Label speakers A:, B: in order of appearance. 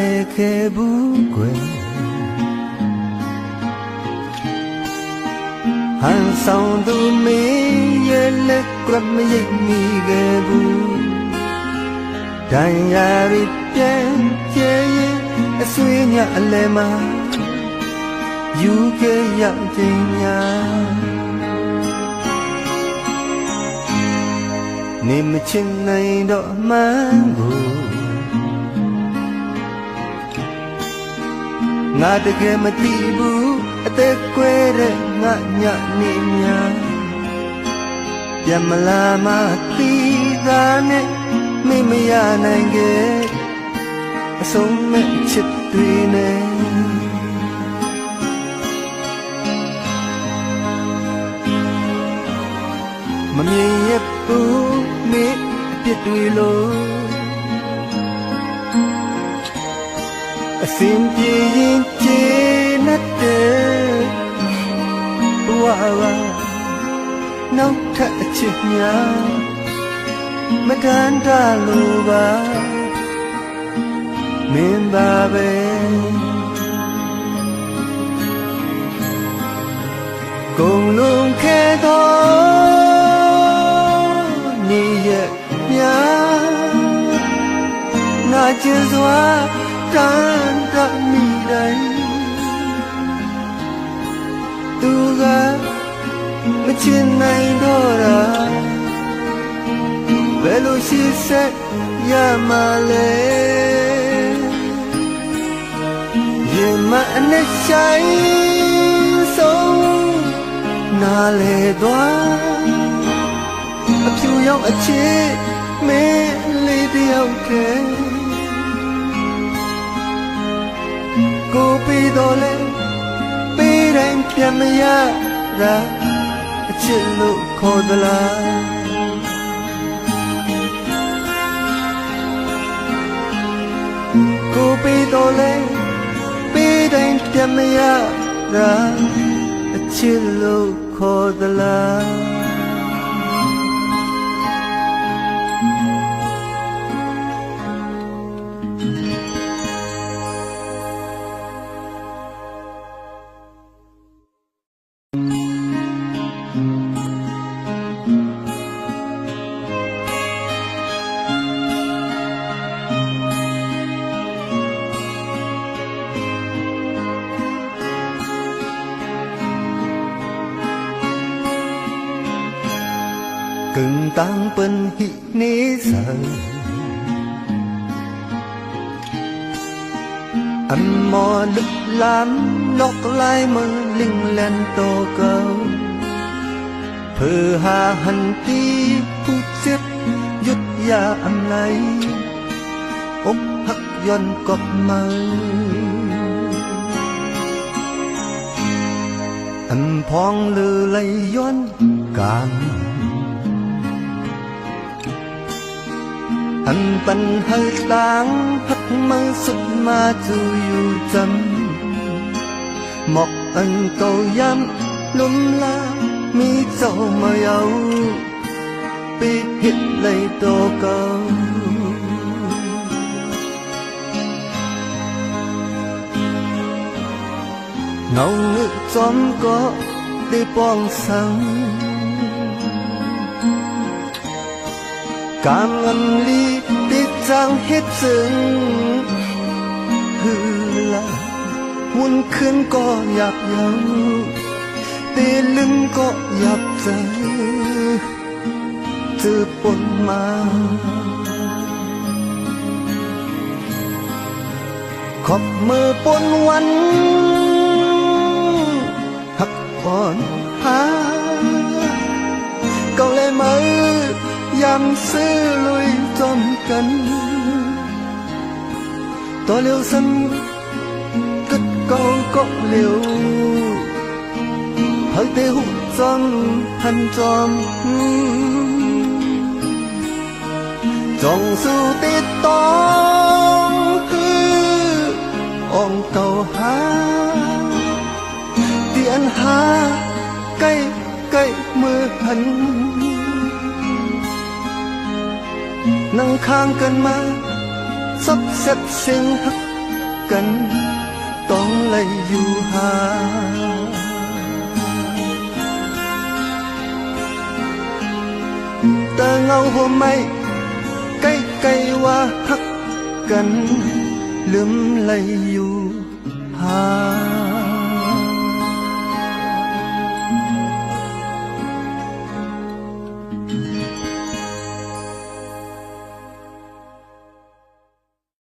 A: လဲခဲ့ဘူးကွယ်ဟန်ဆောင်သူမင်းရဲ့လက်ကရပ်မရိပ်မိခဲ့ဘူးဒဏ်ရာတွေပြန်ကျဲရင်အဆွေးညအလဲမှာယူခဲ့ရခြင်းများနေမချင်နိုင်တော့အမှန်ကိုငါတကယ်မသိဘူးအသက်ကွဲတဲ့ငါညနေများပြန်မလာမသိတာနဲ့မိမရနိုင်ခဲ့အဆုံးမဲ့ချစ်တွေနဲ့မမြင်ရဘူးမိအပြစ်တွေလို့အစင်ပြေရင်ကျေနပ်တဲ့ဘဝကနောက်ထပ်အချစ်များမတန်တလို့ပါမင်းပါပဲကုန်လုံးခဲ့တော့နေရမြာငါချစ်စွာတန်တမိတိုင်းသူကမချင်နိုင်တော့တာဘယ်လိုရှိဆက်ရမှာလဲရင်မအနဲ့ဆိုင်ဆုံးနားလေသွားအဖြူရောက်အချစ်မင်းလေးတယောက်တည်းကိုပြီးတော့လဲပေးတိုင်းပြန်မရတာအချစ်လို့ခေါ်သလားကိုပြီးတော့လဲပေးတိုင်းပြန်မရတာအချစ်လို့ခေါ်သလား更当本意你神，อันมอลึกล้ำนกลายมือลิงเล่นโตเก่าเพื่อหาหันตีผู้เจ็บยุดยาอันไหลอกหักย่อนกบมืออันพองลือไหลย้อนกามอันปันให้ต่างพักมือสุดมาจูอยู่จำหมอกอันเก่าย้ำลุ่มลามีเจ้ามาเยาปีหิดเลยโตเก่าเงาเงือกจอมก็ได้ป้องสังการเงินลีติดจังเฮ็ดซึ้งฮือละหุ่นขึ้นก็อยากเยาตีลึงก็อยากเจอปนมาขอบมือปนวันหักอ่อนหาเก่าเลยมือยำซื้อลุยจอมกันตัวเลี้ยวซ้ำกึดเก่าก็เลี้ยวเฮ้ยเตะหุบจอมพันจอมจงสู้ติดต้องคือองเก่าหาเตียนหาใกล้ใกล้มือพันนั่งข้างกันมาซับเสร็จเสียงหัก กันต้องไล่อยู่หาแต่เงาหัวไม่ใกล้ๆว่าพักกันลืมไล่อยู่หา